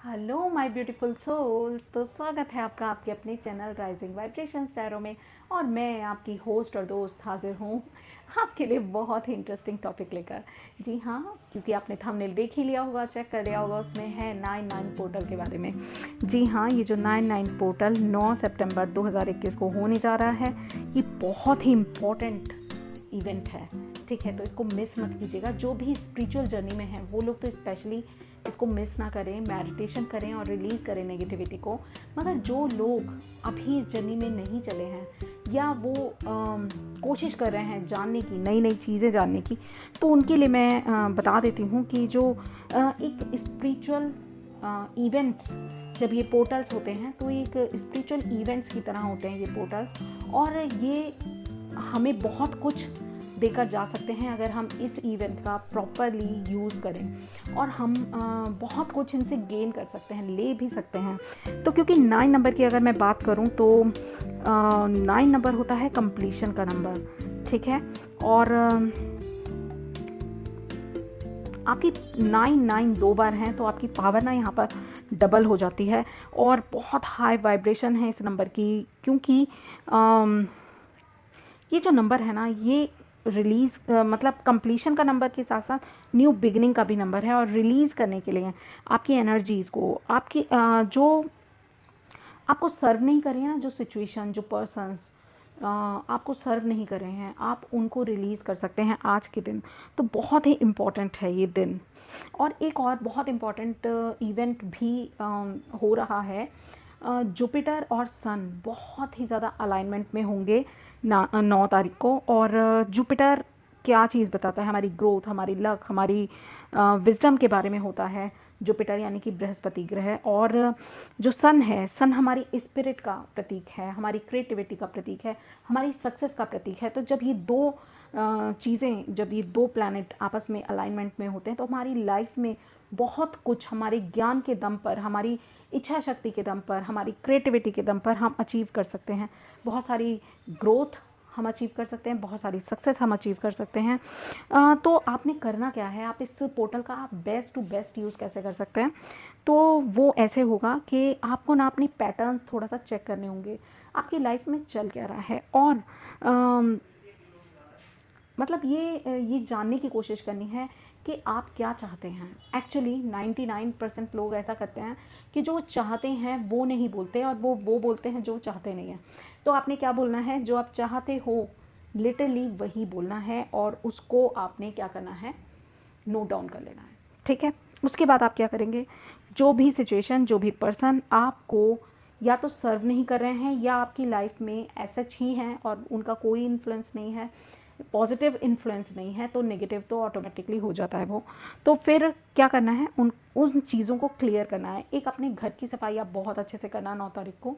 Hello my beautiful souls. तो स्वागत है आपका आपके अपने चैनल राइजिंग वाइब्रेशन टैरो में। और मैं आपकी होस्ट और दोस्त हाजिर हूँ आपके लिए बहुत ही इंटरेस्टिंग टॉपिक लेकर। जी हाँ, क्योंकि आपने थंबनेल देख ही लिया होगा, चेक कर लिया होगा, उसमें है 99 पोर्टल के बारे में। जी हाँ, ये जो 99 पोर्टल 9 सितंबर 2021 को होने जा रहा है, ये बहुत ही इम्पोर्टेंट इवेंट है। ठीक है, तो इसको मिस मत कीजिएगा। जो भी स्पिरिचुअल जर्नी में है वो लोग तो स्पेशली इसको मिस ना करें, मेडिटेशन करें और रिलीज़ करें नेगेटिविटी को। मगर जो लोग अभी इस जर्नी में नहीं चले हैं या वो कोशिश कर रहे हैं जानने की, नई नई चीज़ें जानने की, तो उनके लिए मैं बता देती हूँ कि जो एक स्पिरिचुअल इवेंट्स, जब ये पोर्टल्स होते हैं तो एक स्पिरिचुअल इवेंट्स की तरह होते हैं ये पोर्टल्स। और ये हमें बहुत कुछ देकर जा सकते हैं अगर हम इस इवेंट का प्रॉपरली यूज़ करें। और हम बहुत कुछ इनसे गेन कर सकते हैं, ले भी सकते हैं। तो क्योंकि 9 नंबर की अगर मैं बात करूं तो 9 नंबर होता है कंप्लीशन का नंबर। ठीक है, और आपकी 9 दो बार हैं तो आपकी पावर ना यहाँ पर डबल हो जाती है और बहुत हाई वाइब्रेशन है इस नंबर की। क्योंकि ये जो नंबर है ना, ये रिलीज़ मतलब कंप्लीशन का नंबर के साथ साथ न्यू बिगनिंग का भी नंबर है। और रिलीज़ करने के लिए आपकी एनर्जीज़ को, आपकी जो आपको सर्व नहीं कर रहे हैं ना, जो सिचुएशन, जो पर्सन्स आपको सर्व नहीं कर रहे हैं, आप उनको रिलीज़ कर सकते हैं आज के दिन। तो बहुत ही इम्पॉर्टेंट है ये दिन। और एक और बहुत इम्पॉर्टेंट इवेंट भी हो रहा है। जुपिटर और सन बहुत ही ज़्यादा अलाइनमेंट में होंगे 9 तारीख को। और जुपिटर क्या चीज़ बताता है? हमारी ग्रोथ, हमारी लक, हमारी विजडम के बारे में होता है जुपिटर, यानी कि बृहस्पति ग्रह। और जो सन है, सन हमारी स्पिरिट का प्रतीक है, हमारी क्रिएटिविटी का प्रतीक है, हमारी सक्सेस का प्रतीक है। तो जब ये दो चीज़ें, जब ये दो प्लैनेट आपस में अलाइनमेंट में होते हैं तो हमारी लाइफ में बहुत कुछ हमारे ज्ञान के दम पर, हमारी इच्छा शक्ति के दम पर, हमारी क्रिएटिविटी के दम पर हम अचीव कर सकते हैं। बहुत सारी ग्रोथ हम अचीव कर सकते हैं, बहुत सारी सक्सेस हम अचीव कर सकते हैं। तो आपने करना क्या है, आप इस पोर्टल का आप बेस्ट टू बेस्ट यूज़ कैसे कर सकते हैं? तो वो ऐसे होगा कि आपको ना अपने पैटर्न्स थोड़ा सा चेक करने होंगे, आपकी लाइफ में चल क्या रहा है। और मतलब ये जानने की कोशिश करनी है कि आप क्या चाहते हैं। एक्चुअली 99% लोग ऐसा करते हैं कि जो चाहते हैं वो नहीं बोलते, और वो बोलते हैं जो चाहते नहीं हैं। तो आपने क्या बोलना है? जो आप चाहते हो लिटरली वही बोलना है, और उसको आपने क्या करना है? नोट डाउन कर लेना है। ठीक है, उसके बाद आप क्या करेंगे? जो भी सिचुएशन, जो भी पर्सन आपको या तो सर्व नहीं कर रहे हैं या आपकी लाइफ में ऐसा ही हैं और उनका कोई इन्फ्लुएंस नहीं है, पॉजिटिव इन्फ्लुएंस नहीं है, तो नेगेटिव तो ऑटोमेटिकली हो जाता है वो। तो फिर क्या करना है? उन चीज़ों को क्लियर करना है। एक अपने घर की सफाई आप बहुत अच्छे से करना 9 तारीख को।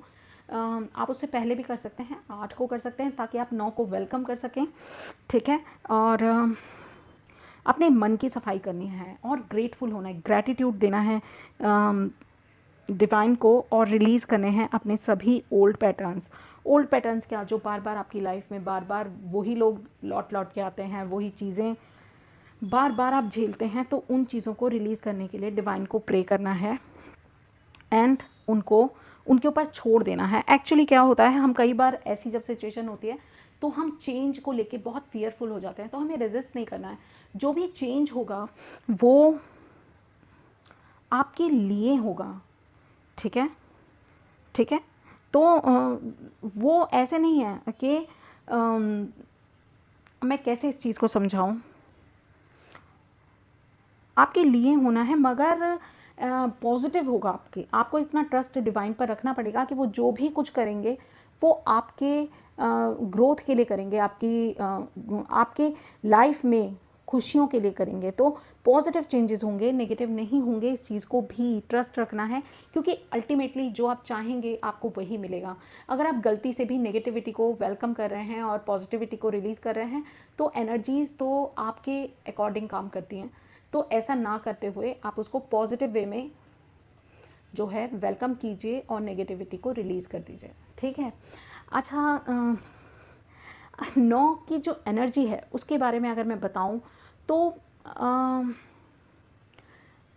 आप उससे पहले भी कर सकते हैं, 8 को कर सकते हैं, ताकि आप 9 को वेलकम कर सकें। ठीक है, और अपने मन की सफाई करनी है और ग्रेटफुल होना है, ग्रैटिट्यूड देना है डिवाइन को, और रिलीज़ करने हैं अपने सभी ओल्ड पैटर्न्स। ओल्ड पैटर्न्स क्या? जो बार बार आपकी लाइफ में बार बार वही लोग लौट लौट के आते हैं, वही चीज़ें बार बार आप झेलते हैं। तो उन चीज़ों को रिलीज़ करने के लिए डिवाइन को प्रे करना है एंड उनको उनके ऊपर छोड़ देना है। एक्चुअली क्या होता है, हम कई बार ऐसी जब सिचुएशन होती है तो हम चेंज को लेके बहुत फियरफुल हो जाते हैं, तो हमें रेजिस्ट नहीं करना है। जो भी चेंज होगा वो आपके लिए होगा। ठीक है, ठीक है। तो वो ऐसे नहीं है कि मैं कैसे इस चीज़ को समझाऊं, आपके लिए होना है, मगर पॉजिटिव होगा। आपको इतना ट्रस्ट डिवाइन पर रखना पड़ेगा कि वो जो भी कुछ करेंगे वो आपके ग्रोथ के लिए करेंगे, आपके लाइफ में खुशियों के लिए करेंगे। तो पॉजिटिव चेंजेस होंगे, नेगेटिव नहीं होंगे। इस चीज़ को भी ट्रस्ट रखना है, क्योंकि अल्टीमेटली जो आप चाहेंगे आपको वही मिलेगा। अगर आप गलती से भी नेगेटिविटी को वेलकम कर रहे हैं और पॉजिटिविटी को रिलीज़ कर रहे हैं तो एनर्जीज़ तो आपके अकॉर्डिंग काम करती हैं। तो ऐसा ना करते हुए आप उसको पॉजिटिव वे में जो है वेलकम कीजिए और नेगेटिविटी को रिलीज़ कर दीजिए। ठीक है। अच्छा, 9 की जो एनर्जी है उसके बारे में अगर मैं बताऊं तो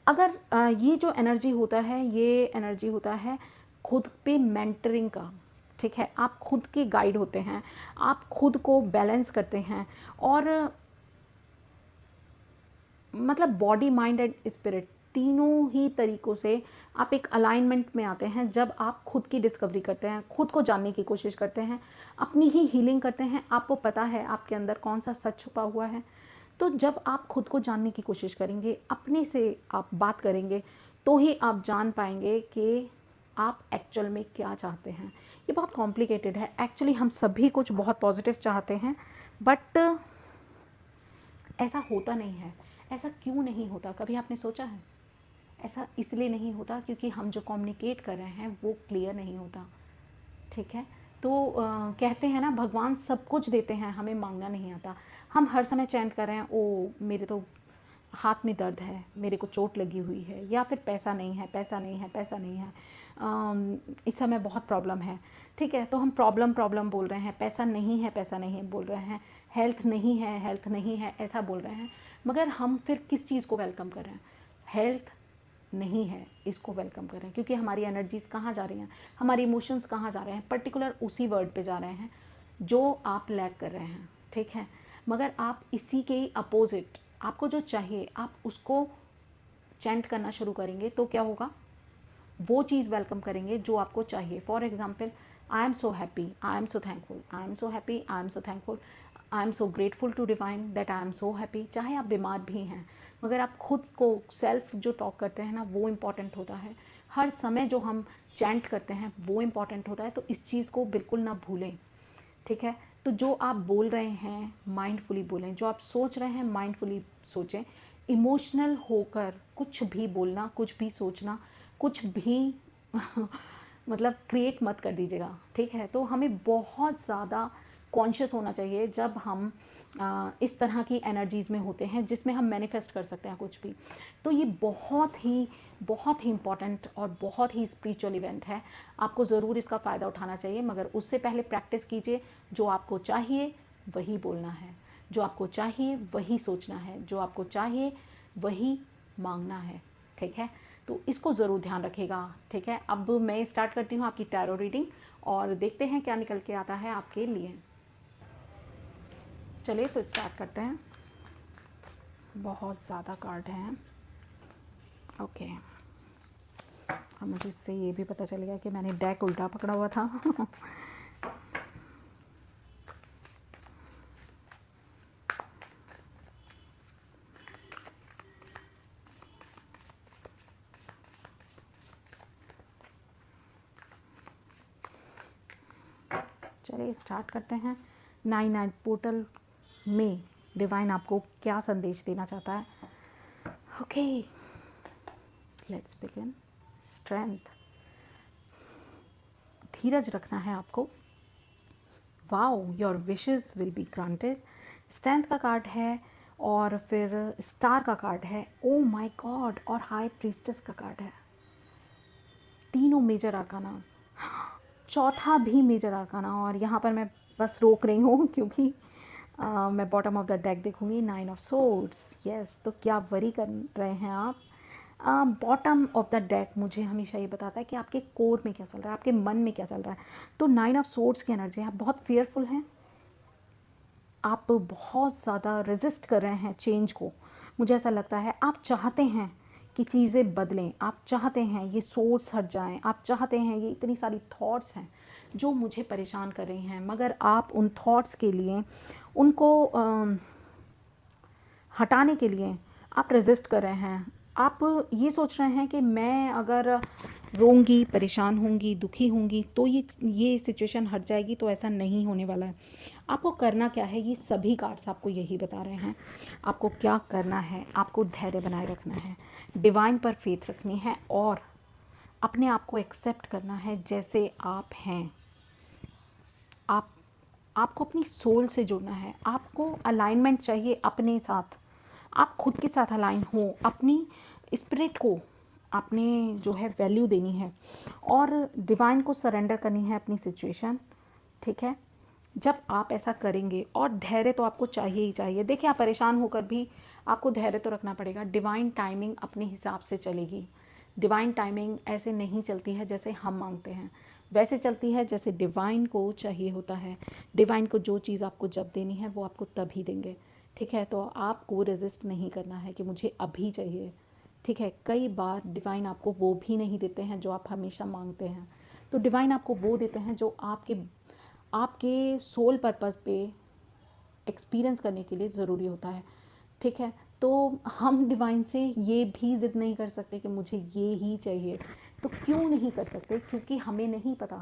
अगर ये जो एनर्जी होता है, ये एनर्जी होता है खुद पे मेंटरिंग का, ठीक है। आप खुद के गाइड होते हैं, आप खुद को बैलेंस करते हैं, और मतलब बॉडी, माइंड एंड स्पिरिट तीनों ही तरीक़ों से आप एक अलाइनमेंट में आते हैं जब आप खुद की डिस्कवरी करते हैं, खुद को जानने की कोशिश करते हैं, अपनी ही हीलिंग करते हैं। आपको पता है आपके अंदर कौन सा सच छुपा हुआ है। तो जब आप खुद को जानने की कोशिश करेंगे, अपने से आप बात करेंगे, तो ही आप जान पाएंगे कि आप एक्चुअल में क्या चाहते हैं। ये बहुत कॉम्प्लिकेटेड है एक्चुअली। हम सभी कुछ बहुत पॉजिटिव चाहते हैं, बट ऐसा होता नहीं है। ऐसा क्यों नहीं होता, कभी आपने सोचा है? ऐसा इसलिए नहीं होता क्योंकि हम जो कम्युनिकेट कर रहे हैं वो क्लियर नहीं होता, ठीक है। तो कहते हैं ना, भगवान सब कुछ देते हैं, हमें मांगना नहीं आता। हम हर समय चैंट कर रहे हैं, ओ मेरे तो हाथ में दर्द है, मेरे को चोट लगी हुई है, या फिर पैसा नहीं है, पैसा नहीं है, पैसा नहीं है, इस समय बहुत प्रॉब्लम है, ठीक है। तो हम प्रॉब्लम प्रॉब्लम बोल रहे हैं, पैसा नहीं है, पैसा नहीं है बोल रहे हैं, हेल्थ नहीं है, हेल्थ नहीं है ऐसा बोल रहे हैं, मगर हम फिर किस चीज़ को वेलकम कर रहे हैं? हेल्थ नहीं है इसको वेलकम कर रहे हैं, क्योंकि हमारी एनर्जीज़ कहाँ जा रही हैं, हमारे इमोशंस कहाँ जा रहे हैं, पर्टिकुलर उसी वर्ड पे जा रहे हैं जो आप लैक कर रहे हैं, ठीक है। मगर आप इसी के ही अपोजिट, आपको जो चाहिए आप उसको चैंट करना शुरू करेंगे तो क्या होगा? वो चीज़ वेलकम करेंगे जो आपको चाहिए। For example, I am so happy, I am so thankful, I am so happy, I am so thankful, I am so grateful to divine that I am so happy. चाहे आप बीमार भी हैं, मगर आप खुद को सेल्फ जो टॉक करते हैं ना, वो इम्पॉर्टेंट होता है। हर समय जो हम चैंट करते हैं वो इम्पॉर्टेंट होता है। तो इस चीज़ को बिल्कुल ना भूलें, ठीक है। तो जो आप बोल रहे हैं माइंडफुली बोलें, जो आप सोच रहे हैं माइंडफुली सोचें। इमोशनल होकर कुछ भी बोलना, कुछ भी सोचना, कुछ भी मतलब क्रिएट मत कर दीजिएगा, ठीक है। तो हमें बहुत ज़्यादा कॉन्शियस होना चाहिए जब हम इस तरह की एनर्जीज़ में होते हैं जिसमें हम मैनिफेस्ट कर सकते हैं कुछ भी। तो ये बहुत ही इम्पॉर्टेंट और बहुत ही स्पिरिचुअल इवेंट है। आपको ज़रूर इसका फ़ायदा उठाना चाहिए, मगर उससे पहले प्रैक्टिस कीजिए। जो आपको चाहिए वही बोलना है, जो आपको चाहिए वही सोचना है, जो आपको चाहिए वही मांगना है, ठीक है। तो इसको ज़रूर ध्यान रखिएगा, ठीक है। अब मैं स्टार्ट करती हूँ आपकी टैरो रीडिंग और देखते हैं क्या निकल के आता है आपके लिए। चलिए तो स्टार्ट करते हैं। बहुत ज़्यादा कार्ड हैं, ओके। अब मुझे इससे ये भी पता चल गया कि मैंने डेक उल्टा पकड़ा हुआ था। चलिए स्टार्ट करते हैं। 9 पोर्टल में डिवाइन आपको क्या संदेश देना चाहता है? Okay, let's begin. स्ट्रेंथ, धीरज रखना है आपको। Wow, your wishes will be granted. Strength का कार्ड है, और फिर स्टार का कार्ड है, ओ माय गॉड, और हाई प्रीस्टेस का कार्ड है। तीनों मेजर आर्काना, चौथा भी मेजर आर्काना। और यहाँ पर मैं बस रोक रही हूँ क्योंकि मैं बॉटम ऑफ द डेक देखूंगी। 9 ऑफ सोर्ड्स, यस। तो क्या वरी कर रहे हैं आप? बॉटम ऑफ द डेक मुझे हमेशा ये बताता है कि आपके कोर में क्या चल रहा है, आपके मन में क्या चल रहा है। तो 9 ऑफ सोर्ड्स की एनर्जी है, आप बहुत फेयरफुल हैं, आप बहुत ज़्यादा रेजिस्ट कर रहे हैं चेंज को। मुझे ऐसा लगता है आप चाहते हैं कि चीज़ें बदलें, आप चाहते हैं ये सोर्स हट जाएं, आप चाहते हैं, ये इतनी सारी थॉट्स हैं जो मुझे परेशान कर रही हैं, मगर आप उन थॉट्स के लिए, उनको हटाने के लिए आप रेजिस्ट कर रहे हैं। आप ये सोच रहे हैं कि मैं अगर रोऊंगी, परेशान होंगी, दुखी होंगी तो ये सिचुएशन हट जाएगी, तो ऐसा नहीं होने वाला है। आपको करना क्या है, ये सभी कार्ड्स आपको यही बता रहे हैं। आपको क्या करना है, आपको धैर्य बनाए रखना है, डिवाइन पर फेथ रखनी है, और अपने आप को एक्सेप्ट करना है जैसे आप हैं। आपको अपनी सोल से जुड़ना है, आपको अलाइनमेंट चाहिए अपने साथ, आप खुद के साथ अलाइन हो, अपनी स्पिरिट को आपने जो है वैल्यू देनी है, और डिवाइन को सरेंडर करनी है अपनी सिचुएशन, ठीक है। जब आप ऐसा करेंगे, और धैर्य तो आपको चाहिए ही चाहिए। देखिए, आप परेशान होकर भी आपको धैर्य तो रखना पड़ेगा। डिवाइन टाइमिंग अपने हिसाब से चलेगी। डिवाइन टाइमिंग ऐसे नहीं चलती है जैसे हम मांगते हैं, वैसे चलती है जैसे डिवाइन को चाहिए होता है। डिवाइन को जो चीज़ आपको जब देनी है वो आपको तभी देंगे, ठीक है। तो आपको रेजिस्ट नहीं करना है कि मुझे अभी चाहिए, ठीक है। कई बार डिवाइन आपको वो भी नहीं देते हैं जो आप हमेशा मांगते हैं। तो डिवाइन आपको वो देते हैं जो आपके आपके सोल पर्पस पे एक्सपीरियंस करने के लिए ज़रूरी होता है, ठीक है। तो हम डिवाइन से ये भी ज़िद नहीं कर सकते कि मुझे ये ही चाहिए। तो क्यों नहीं कर सकते? क्योंकि हमें नहीं पता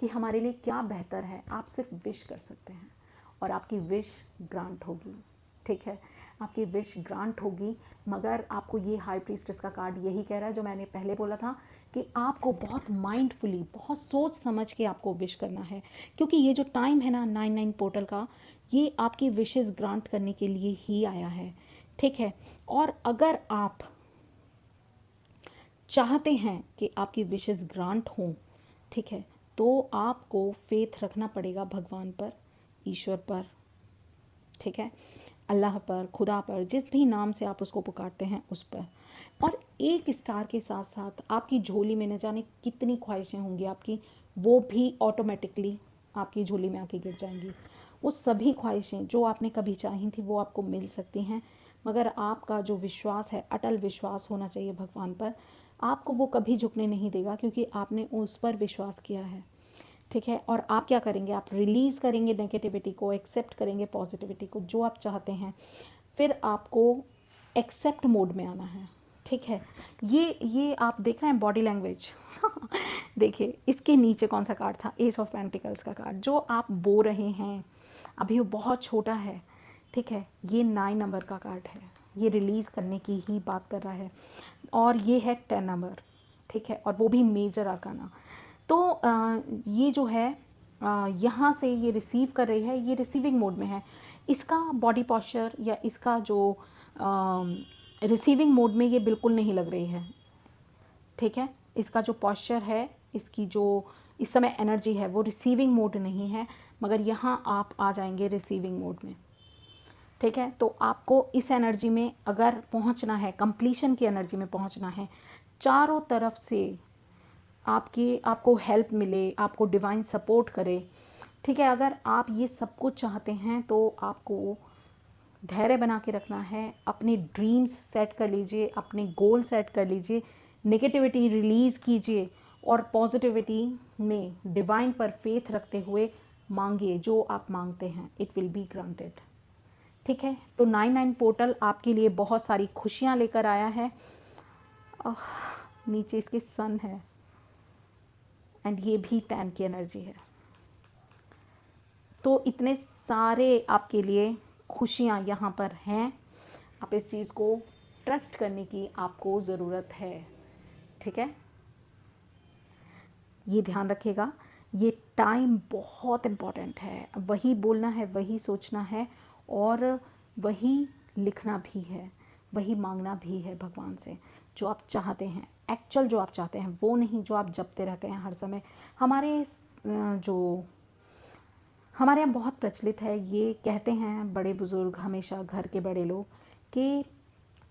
कि हमारे लिए क्या बेहतर है। आप सिर्फ विश कर सकते हैं और आपकी विश ग्रांट होगी, ठीक है। आपकी विश ग्रांट होगी। मगर आपको ये हाई प्रीस्टेस का कार्ड यही कह रहा है जो मैंने पहले बोला था कि आपको बहुत माइंडफुली, बहुत सोच समझ के आपको विश करना है। क्योंकि ये जो टाइम है ना 9-9 पोर्टल का, ये आपकी विशेस ग्रांट करने के लिए ही आया है, ठीक है। और अगर आप चाहते हैं कि आपकी विशेस ग्रांट हों, ठीक है, तो आपको फेथ रखना पड़ेगा भगवान पर, ईश्वर पर, ठीक है, अल्लाह पर, खुदा पर, जिस भी नाम से आप उसको पुकारते हैं उस पर। और एक स्टार के साथ साथ आपकी झोली में न जाने कितनी ख्वाहिशें होंगी आपकी, वो भी ऑटोमेटिकली आपकी झोली में आके गिर जाएंगी। वो सभी ख्वाहिशें जो आपने कभी चाही थी वो आपको मिल सकती हैं। मगर आपका जो विश्वास है, अटल विश्वास होना चाहिए भगवान पर। आपको वो कभी झुकने नहीं देगा क्योंकि आपने उस पर विश्वास किया है, ठीक है। और आप क्या करेंगे? आप रिलीज़ करेंगे नेगेटिविटी को, एक्सेप्ट करेंगे पॉजिटिविटी को, जो आप चाहते हैं। फिर आपको एक्सेप्ट मोड में आना है, ठीक है। ये आप देख रहे हैं बॉडी लैंग्वेज। देखिए इसके नीचे कौन सा कार्ड था? एस ऑफ पेंटिकल्स का कार्ड। जो आप बो रहे हैं अभी वो बहुत छोटा है, ठीक है। ये 9 नंबर का कार्ड है, ये रिलीज़ करने की ही बात कर रहा है। और ये है 10 नंबर, ठीक है, और वो भी मेजर आर्काना। तो ये जो है यहाँ से ये रिसीव कर रही है, ये रिसीविंग मोड में है। इसका बॉडी पॉस्चर या इसका जो रिसीविंग मोड में ये बिल्कुल नहीं लग रही है, ठीक है। इसका जो पॉस्चर है, इसकी जो इस समय एनर्जी है वो रिसीविंग मोड नहीं है। मगर यहाँ आप आ जाएंगे रिसीविंग मोड में, ठीक है। तो आपको इस एनर्जी में अगर पहुँचना है, कंप्लीशन की एनर्जी में पहुँचना है, चारों तरफ से आपको हेल्प मिले, आपको डिवाइन सपोर्ट करे, ठीक है। अगर आप ये सब कुछ चाहते हैं तो आपको धैर्य बना के रखना है। अपने ड्रीम्स सेट कर लीजिए, अपने गोल सेट कर लीजिए, नेगेटिविटी रिलीज़ कीजिए और पॉजिटिविटी में डिवाइन पर फेथ रखते हुए मांगिए जो आप मांगते हैं, इट विल बी ग्रांटेड, ठीक है। तो 9-9 पोर्टल आपके लिए बहुत सारी खुशियाँ लेकर आया है। नीचे इसके सन है एंड ये भी 10 की एनर्जी है। तो इतने सारे आपके लिए खुशियाँ यहाँ पर हैं। आप इस चीज़ को ट्रस्ट करने की आपको ज़रूरत है, ठीक है। ये ध्यान रखिएगा, ये टाइम बहुत इम्पॉर्टेंट है। वही बोलना है, वही सोचना है और वही लिखना भी है, वही मांगना भी है भगवान से जो आप चाहते हैं। एक्चुअल जो आप चाहते हैं वो नहीं जो आप जपते रहते हैं हर समय। जो हमारे यहाँ बहुत प्रचलित है, ये कहते हैं बड़े बुज़ुर्ग, हमेशा घर के बड़े लोग, कि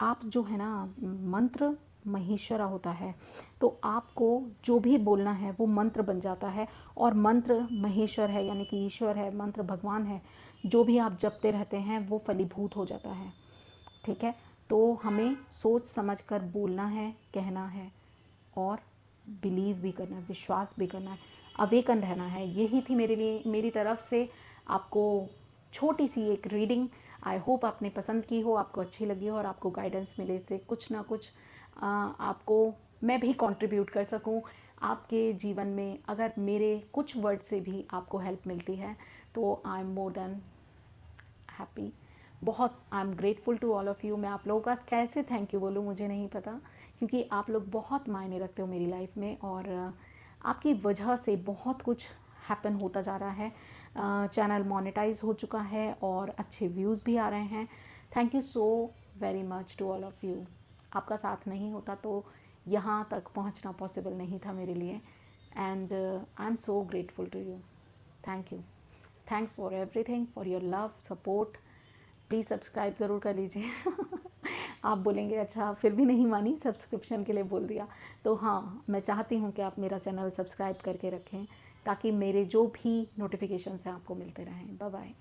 आप जो है ना, मंत्र महेश्वरा होता है। तो आपको जो भी बोलना है वो मंत्र बन जाता है और मंत्र महेश्वर है, यानी कि ईश्वर है, मंत्र भगवान है। जो भी आप जपते रहते हैं वो फलीभूत हो जाता है, ठीक है। तो हमें सोच समझ कर बोलना है, कहना है और बिलीव भी करना है, विश्वास भी करना है, अवेकन रहना है। यही थी मेरी तरफ से आपको छोटी सी एक रीडिंग। आई होप आपने पसंद की हो, आपको अच्छी लगी हो और आपको गाइडेंस मिले, इससे कुछ ना कुछ आपको मैं भी कंट्रीब्यूट कर सकूं आपके जीवन में। अगर मेरे कुछ वर्ड से भी आपको हेल्प मिलती है तो I am more than happy. बहुत I am grateful to all of you. मैं आप लोगों का कैसे थैंक यू बोलूँ मुझे नहीं पता, क्योंकि आप लोग बहुत मायने रखते हो मेरी लाइफ में और आपकी वजह से बहुत कुछ हैपन होता जा रहा है। चैनल मोनेटाइज हो चुका है और अच्छे व्यूज़ भी आ रहे हैं। Thank you so very much to all of you. आपका साथ नहीं होता तो यहाँ तक पहुँचना पॉसिबल नहीं था मेरे लिए and I am so grateful to you. Thank you. Thanks for everything, for your love, support, please subscribe ज़रूर कर लीजिए। आप बोलेंगे अच्छा फिर भी नहीं मानी, सब्सक्रिप्शन के लिए बोल दिया। तो हाँ, मैं चाहती हूँ कि आप मेरा चैनल सब्सक्राइब करके रखें ताकि मेरे जो भी नोटिफिकेशंस हैं आपको मिलते रहें। Bye bye.